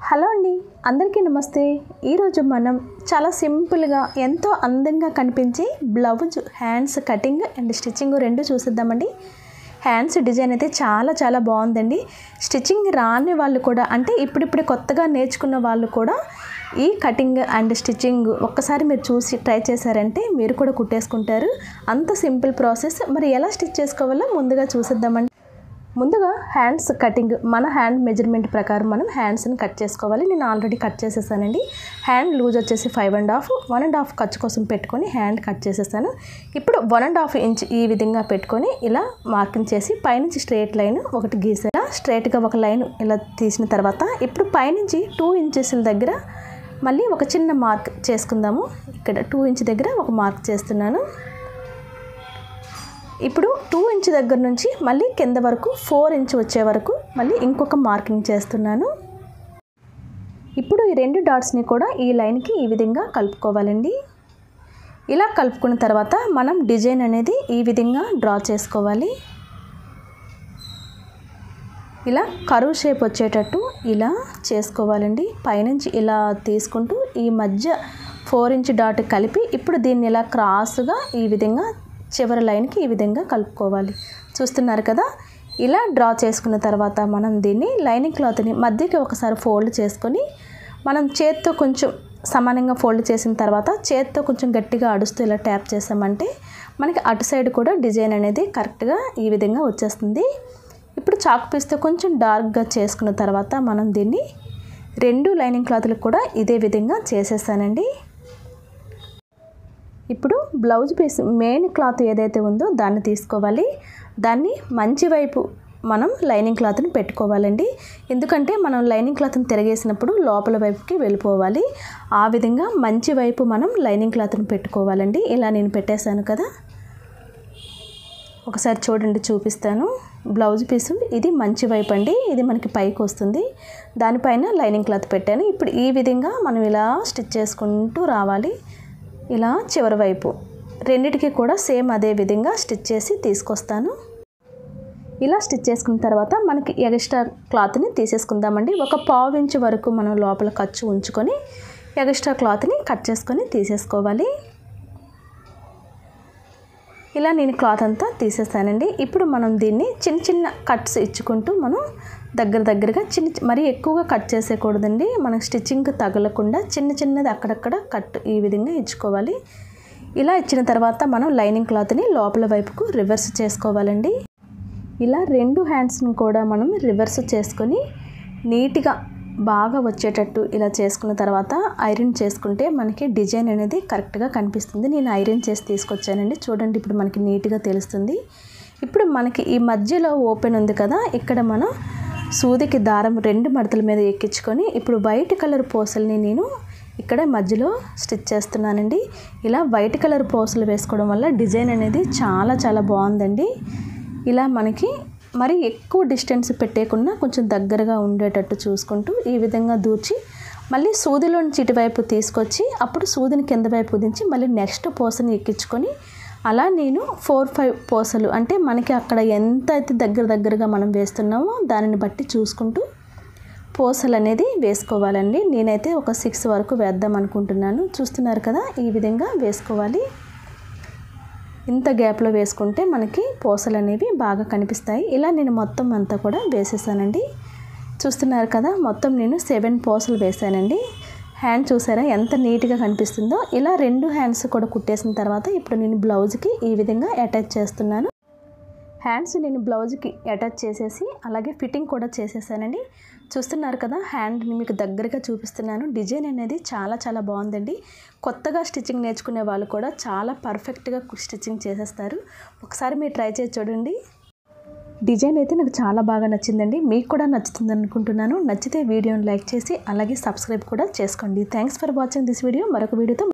Hello అండి, అందరికీ నమస్తే. ఈరోజు మనం చాలా సింపుల్గా ఎంతో అందంగా కనిపించే blouse hands cutting and stitching రెండు చూసిద్దామండి. హ్యాండ్స్ డిజైన్ అయితే చాలా బాగుందండి. స్టిచ్చింగ్ రాని వాళ్ళు కూడా, అంటే ఇప్పుడిప్పుడు కొత్తగా నేర్చుకున్న వాళ్ళు కూడా ఈ కటింగ్ అండ్ స్టిచ్చింగ్ ఒక్కసారి మీరు చూసి ట్రై చేశారంటే మీరు కూడా కుట్టేసుకుంటారు. అంత సింపుల్ ప్రాసెస్. మరి ఎలా స్టిచ్ చేసుకోవాలో ముందుగా చూసిద్దామండి. ముందుగా హ్యాండ్స్ కటింగ్, మన హ్యాండ్ మెజర్మెంట్ ప్రకారం మనం హ్యాండ్స్ని కట్ చేసుకోవాలి. నేను ఆల్రెడీ కట్ చేసేసానండి. హ్యాండ్ లూజ్ వచ్చేసి 5.5, 1.5 ఖర్చు కోసం పెట్టుకొని హ్యాండ్ కట్ చేసేసాను. ఇప్పుడు 1.5 ఇంచ్ ఈ విధంగా పెట్టుకొని ఇలా మార్కింగ్ చేసి పైనుంచి స్ట్రైట్ లైన్ ఒకటి గీసేలా స్ట్రైట్గా ఒక లైన్ ఇలా తీసిన తర్వాత ఇప్పుడు పైనుంచి 2 ఇంచెస్ దగ్గర మళ్ళీ ఒక చిన్న మార్క్ చేసుకుందాము. ఇక్కడ 2 ఇంచ్ దగ్గర ఒక మార్క్ చేస్తున్నాను. ఇప్పుడు 2 ఇంచ్ దగ్గర నుంచి మళ్ళీ కింద వరకు 4 ఇంచ్ వచ్చే వరకు మళ్ళీ ఇంకొక మార్కింగ్ చేస్తున్నాను. ఇప్పుడు ఈ రెండు డాట్స్ని కూడా ఈ లైన్కి ఈ విధంగా కలుపుకోవాలండి. ఇలా కలుపుకున్న తర్వాత మనం డిజైన్ అనేది ఈ విధంగా డ్రా చేసుకోవాలి. ఇలా కర్వ్ షేప్ వచ్చేటట్టు ఇలా చేసుకోవాలండి. పైనుంచి ఇలా తీసుకుంటూ ఈ మధ్య 4 ఇంచ్ డాట్ కలిపి ఇప్పుడు దీన్ని ఇలా క్రాస్గా ఈ విధంగా చివరి లైన్కి ఈ విధంగా కలుపుకోవాలి. చూస్తున్నారు కదా. ఇలా డ్రా చేసుకున్న తర్వాత మనం దీన్ని లైనింగ్ క్లాత్ని మధ్యకి ఒకసారి ఫోల్డ్ చేసుకొని మనం చేత్తో కొంచెం సమానంగా ఫోల్డ్ చేసిన తర్వాత చేత్తో కొంచెం గట్టిగా అడుస్తూ ఇలా ట్యాప్ చేసామంటే మనకి అటు సైడ్ కూడా డిజైన్ అనేది కరెక్ట్గా ఈ విధంగా వచ్చేస్తుంది. ఇప్పుడు చాక్ పీస్తో కొంచెం డార్క్గా చేసుకున్న తర్వాత మనం దీన్ని రెండు లైనింగ్ క్లాత్లకు కూడా ఇదే విధంగా చేసేసానండి. ఇప్పుడు బ్లౌజ్ పీస్ మెయిన్ క్లాత్ ఏదైతే ఉందో దాన్ని తీసుకోవాలి. దాన్ని మంచి వైపు మనం లైనింగ్ క్లాత్ని పెట్టుకోవాలండి. ఎందుకంటే మనం లైనింగ్ క్లాత్ని తిరగేసినప్పుడు లోపల వైపుకి వెళ్ళిపోవాలి. ఆ విధంగా మంచి వైపు మనం లైనింగ్ క్లాత్ని పెట్టుకోవాలండి. ఇలా నేను పెట్టేశాను కదా, ఒకసారి చూడండి, చూపిస్తాను. బ్లౌజ్ పీసు ఇది మంచి వైపు అండి, ఇది మనకి పైకి వస్తుంది. దానిపైన లైనింగ్ క్లాత్ పెట్టాను. ఇప్పుడు ఈ విధంగా మనం ఇలా స్టిచ్ చేసుకుంటూ రావాలి. ఇలా చివరి వైపు రెండిటికి కూడా సేమ్ అదే విధంగా స్టిచ్ చేసి తీసుకొస్తాను. ఇలా స్టిచ్ చేసుకున్న తర్వాత మనకి ఎక్స్ట్రా క్లాత్ని తీసేసుకుందామండి. ఒక 1/4 ఇంచ్ వరకు మనం లోపల ఖర్చు ఉంచుకొని ఎక్స్ట్రా క్లాత్ని కట్ చేసుకొని తీసేసుకోవాలి. ఇలా నేను క్లాత్ అంతా తీసేస్తానండి. ఇప్పుడు మనం దీన్ని చిన్న కట్స్ ఇచ్చుకుంటూ మనం దగ్గరగా మరీ ఎక్కువగా కట్ చేసేయకూడదండి. మనకు స్టిచ్చింగ్ తగలకుండా చిన్నది అక్కడక్కడ కట్ ఈ విధంగా ఇచ్చుకోవాలి. ఇలా ఇచ్చిన తర్వాత మనం లైనింగ్ క్లాత్ని లోపల వైపుకు రివర్స్ చేసుకోవాలండి. ఇలా రెండు హ్యాండ్స్ని కూడా మనం రివర్స్ చేసుకొని నీట్గా బాగా వచ్చేటట్టు ఇలా చేసుకున్న తర్వాత ఐరన్ చేసుకుంటే మనకి డిజైన్ అనేది కరెక్ట్గా కనిపిస్తుంది. నేను ఐరన్ చేసి తీసుకొచ్చానండి. చూడండి, ఇప్పుడు మనకి నీట్గా తెలుస్తుంది. ఇప్పుడు మనకి ఈ మధ్యలో ఓపెన్ ఉంది కదా, ఇక్కడ మనం సూదికి దారం 2 మడతల మీద ఎక్కించుకొని ఇప్పుడు వైట్ కలర్ పూసల్ని నేను ఇక్కడ మధ్యలో స్టిచ్ చేస్తున్నానండి. ఇలా వైట్ కలర్ పూసలు వేసుకోవడం వల్ల డిజైన్ అనేది చాలా బాగుందండి. ఇలా మనకి మరి ఎక్కువ డిస్టెన్స్ పెట్టేయకుండా కొంచెం దగ్గరగా ఉండేటట్టు చూసుకుంటూ ఈ విధంగా దూర్చి మళ్ళీ సూదిలోంచి ఇటువైపు తీసుకొచ్చి అప్పుడు సూదిని కింద వైపు దించి మళ్ళీ నెక్స్ట్ పూసని ఎక్కించుకొని అలా నేను 4-5 పూసలు, అంటే మనకి అక్కడ ఎంత అయితే దగ్గరగా మనం వేస్తున్నామో దానిని బట్టి చూసుకుంటూ పూసలు అనేది వేసుకోవాలండి. నేనైతే ఒక 6 వరకు వేద్దాం అనుకుంటున్నాను. చూస్తున్నారు కదా, ఈ విధంగా వేసుకోవాలి. ఇంత గ్యాప్లో వేసుకుంటే మనకి పూసలు అనేవి బాగా కనిపిస్తాయి. ఇలా నేను మొత్తం అంతా కూడా వేసేసానండి. చూస్తున్నారు కదా, మొత్తం నేను 7 పూసలు వేసానండి. హ్యాండ్ చూసారా ఎంత నీట్గా కనిపిస్తుందో. ఇలా 2 హ్యాండ్స్ కూడా కుట్టేసిన తర్వాత ఇప్పుడు నేను బ్లౌజ్కి ఈ విధంగా అటాచ్ చేస్తున్నాను. హ్యాండ్స్ నేను బ్లౌజ్కి అటాచ్ చేసేసి అలాగే ఫిట్టింగ్ కూడా చేసేసానండి. చూస్తున్నారు కదా, హ్యాండ్ని మీకు దగ్గరగా చూపిస్తున్నాను. డిజైన్ అనేది చాలా బాగుందండి. కొత్తగా స్టిచ్చింగ్ నేర్చుకునే వాళ్ళు కూడా చాలా పర్ఫెక్ట్గా స్టిచ్చింగ్ చేసేస్తారు. ఒకసారి మీరు ట్రై చేసి చూడండి. డిజైన్ అయితే నాకు చాలా బాగా నచ్చిందండి. మీకు కూడా నచ్చుతుంది అనుకుంటున్నాను. నచ్చితే వీడియోని లైక్ చేసి అలాగే సబ్స్క్రైబ్ కూడా చేసుకోండి. Thanks for watching this video. మరొక వీడియోతో